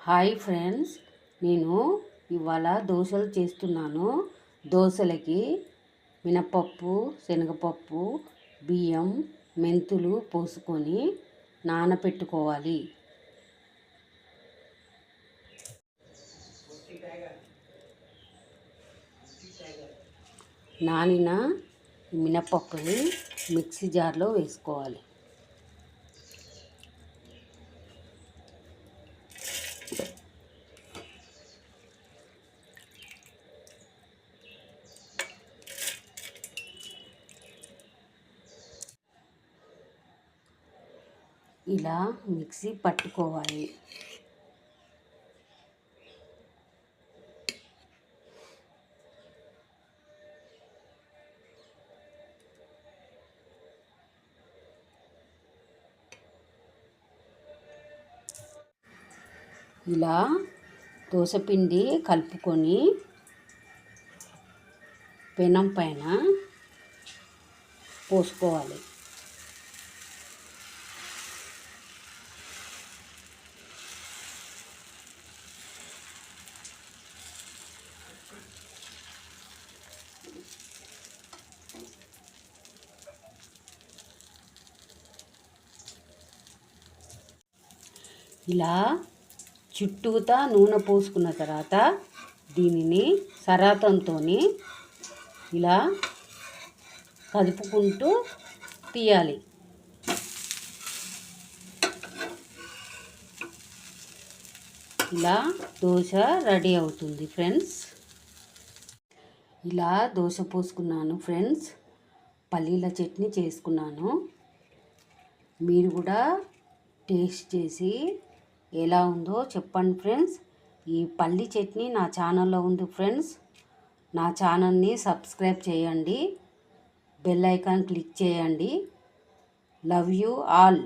Hi friends, నేను ఇవాళ దోశలు చేస్తున్నాను. దోశలకి మినపప్పు, శనగపప్పు, బియ్యం, మెంతులు పోసుకొని నానబెట్టుకోవాలి. నానిన మినపప్పుని మిక్సీ జార్లో వేసుకోవాలి. ఇలా మిక్సీ పట్టుకోవాలి. ఇలా దోసపిండి కలుపుకొని పెనం పైన పోసుకోవాలి. ఇలా చుట్టూతా నూనె పోసుకున్న తర్వాత దీనిని సరాతంతో ఇలా కదుపుకుంటూ తీయాలి. ఇలా దోశ రెడీ అవుతుంది ఫ్రెండ్స్. ఇలా దోశ పోసుకున్నాను ఫ్రెండ్స్. పల్లీల చట్నీ చేసుకున్నాను. మీరు కూడా టేస్ట్ చేసి ఎలా ఉందో చెప్పండి ఫ్రెండ్స్. ఈ పల్లి చట్నీ నా ఛానల్లో ఉంది ఫ్రెండ్స్. నా ఛానల్ని సబ్స్క్రైబ్ చేయండి, బెల్ ఐకాన్ క్లిక్ చేయండి. Love you all.